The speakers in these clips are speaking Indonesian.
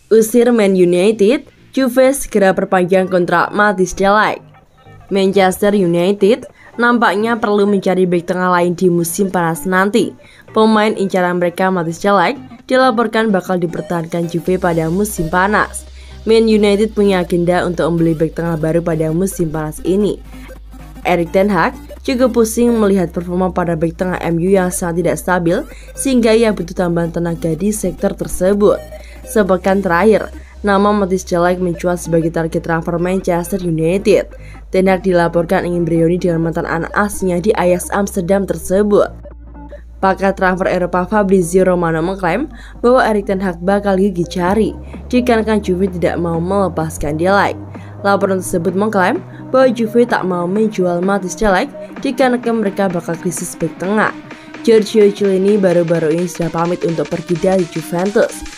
Usir Man United, Juve segera perpanjang kontrak Matthijs de Ligt. Manchester United nampaknya perlu mencari bek tengah lain di musim panas nanti. Pemain incaran mereka Matthijs de Ligt dilaporkan bakal dipertahankan Juve pada musim panas. Man United punya agenda untuk membeli bek tengah baru pada musim panas ini. Erik ten Hag juga pusing melihat performa para bek tengah MU yang sangat tidak stabil sehingga ia butuh tambahan tenaga di sektor tersebut. Sepekan terakhir, nama Matthijs de Ligt mencuat sebagai target transfer Manchester United. Ten Hag dilaporkan ingin bereuni dengan mantan anak asuhnya di Ajax Amsterdam tersebut. Pakar transfer Eropa Fabrizio Romano mengklaim bahwa Erik ten Hag bakal gigi jari dikarenakan Juve tidak mau melepaskan de Ligt. Laporan tersebut mengklaim bahwa Juve tak mau menjual Matthijs de Ligt dikarenakan mereka bakal krisis bek tengah. Giorgio Chiellini baru-baru ini sudah pamit untuk pergi dari Juventus.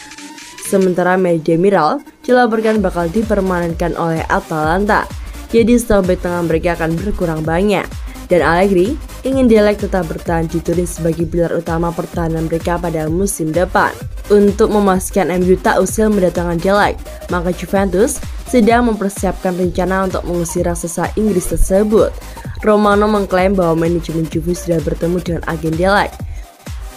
Sementara Mehdi Demiral dilaporkan bakal dipermanenkan oleh Atalanta. Jadi stok bek tengah mereka akan berkurang banyak. Dan Allegri ingin de Ligt tetap bertahan di Turin sebagai pilar utama pertahanan mereka pada musim depan. Untuk memastikan MU tak usil mendatangkan de Ligt, maka Juventus sedang mempersiapkan rencana untuk mengusir raksasa Inggris tersebut. Romano mengklaim bahwa manajemen Juve sudah bertemu dengan agen de Ligt.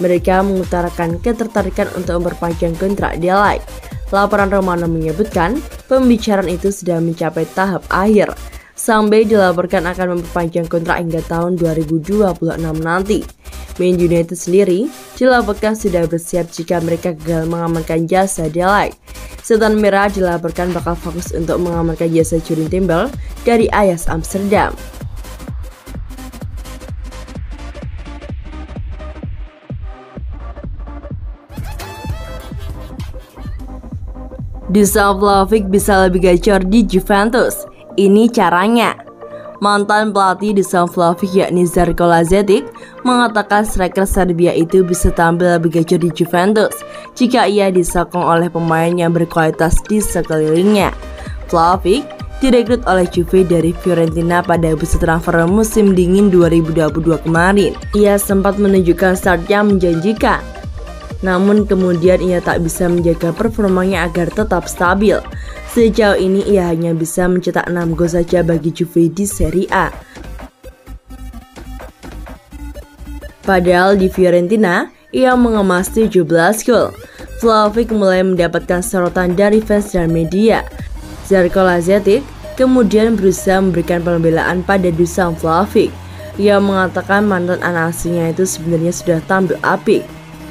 Mereka mengutarakan ketertarikan untuk memperpanjang kontrak de Ligt. Laporan Romano menyebutkan pembicaraan itu sudah mencapai tahap akhir. Sampai dilaporkan akan memperpanjang kontrak hingga tahun 2026 nanti. Man United sendiri dilaporkan sudah bersiap jika mereka gagal mengamankan jasa de Ligt. Setan Merah dilaporkan bakal fokus untuk mengamankan jasa Jude Bellingham dari Ajax Amsterdam. Dusan Vlahovic bisa lebih gacor di Juventus. Ini caranya. Mantan pelatih Dusan Vlahovic yakni Željko Lazetic mengatakan striker Serbia itu bisa tampil lebih gacor di Juventus jika ia disokong oleh pemain yang berkualitas di sekelilingnya. Vlahovic direkrut oleh Juve dari Fiorentina pada bursa transfer musim dingin 2022 kemarin. Ia sempat menunjukkan start yang menjanjikan. Namun kemudian ia tak bisa menjaga performanya agar tetap stabil. Sejauh ini ia hanya bisa mencetak 6 gol saja bagi Juve di Serie A. Padahal di Fiorentina ia mengemas 17 gol. Vlahovic mulai mendapatkan sorotan dari fans dan media. Željko Lazetic kemudian berusaha memberikan pembelaan pada Dusan Vlahovic. Ia mengatakan mantan anak asuhnya itu sebenarnya sudah tampil apik.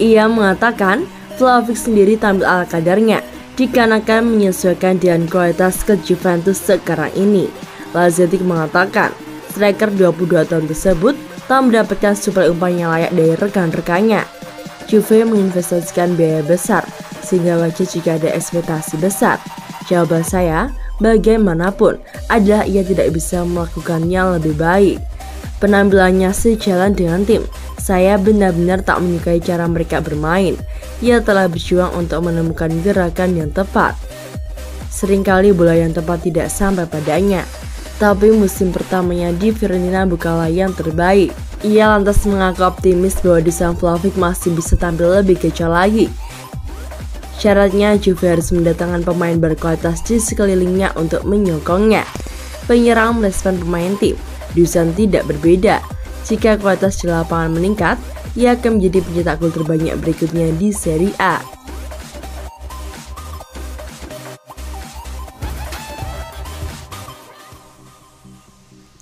Ia mengatakan Vlahovic sendiri tampil ala kadarnya dikarenakan menyesuaikan dengan kualitas ke Juventus sekarang ini. Lazetic mengatakan striker 22 tahun tersebut tak mendapatkan super umpan yang layak dari rekan-rekannya. Juve menginvestasikan biaya besar sehingga wajar jika ada ekspektasi besar. Jawaban saya, bagaimanapun adalah ia tidak bisa melakukannya lebih baik. Penampilannya sejalan dengan tim. Saya benar-benar tak menyukai cara mereka bermain. Ia telah berjuang untuk menemukan gerakan yang tepat. Seringkali bola yang tepat tidak sampai padanya. Tapi musim pertamanya di Fiorentina bukanlah yang terbaik. Ia lantas mengaku optimis bahwa Dusan Vlahovic masih bisa tampil lebih kacau lagi. Syaratnya Juve harus mendatangkan pemain berkualitas di sekelilingnya untuk menyokongnya. Penyerang merespon pemain tim. Dusan tidak berbeda. Jika kualitas di lapangan meningkat, ia akan menjadi pencetak gol terbanyak berikutnya di Serie A.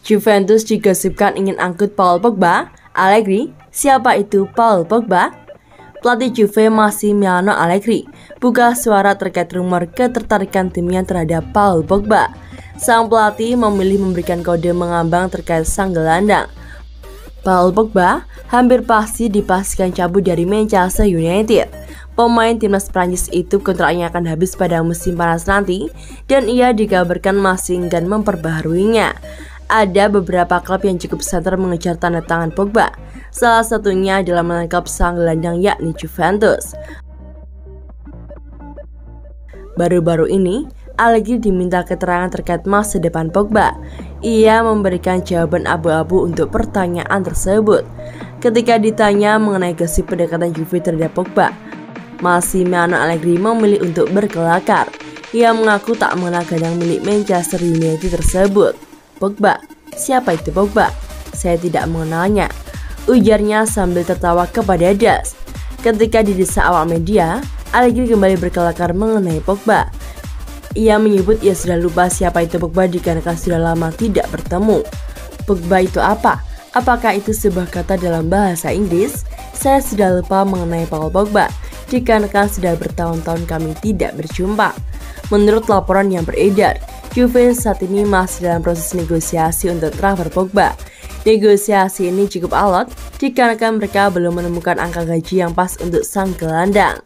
Juventus digosipkan ingin angkut Paul Pogba. Allegri, siapa itu Paul Pogba? Pelatih Juve Massimiliano Allegri buka suara terkait rumor ketertarikan timnya terhadap Paul Pogba. Sang pelatih memilih memberikan kode mengambang terkait sang gelandang. Paul Pogba hampir pasti dipastikan cabut dari Manchester United. Pemain timnas Prancis itu kontraknya akan habis pada musim panas nanti dan ia dikabarkan masih enggan memperbaharuinya. Ada beberapa klub yang cukup santer mengejar tanda tangan Pogba. Salah satunya adalah menangkap sang gelandang yakni Juventus. Baru-baru ini, Allegri diminta keterangan terkait masa depan Pogba. Ia memberikan jawaban abu-abu untuk pertanyaan tersebut. Ketika ditanya mengenai gosip pendekatan Juve terhadap Pogba, Massimiliano Allegri memilih untuk berkelakar. Ia mengaku tak mengenal gelandang milik Manchester United tersebut. Pogba, siapa itu Pogba? Saya tidak mengenalnya, ujarnya sambil tertawa kepada Das. Ketika didesak awak media, Allegri kembali berkelakar mengenai Pogba. Ia menyebut ia sudah lupa siapa itu Pogba dikarenakan sudah lama tidak bertemu. Pogba itu apa? Apakah itu sebuah kata dalam bahasa Inggris? Saya sudah lupa mengenai Paul Pogba dikarenakan sudah bertahun-tahun kami tidak berjumpa. Menurut laporan yang beredar, Juve saat ini masih dalam proses negosiasi untuk transfer Pogba. Negosiasi ini cukup alot dikarenakan mereka belum menemukan angka gaji yang pas untuk sang gelandang.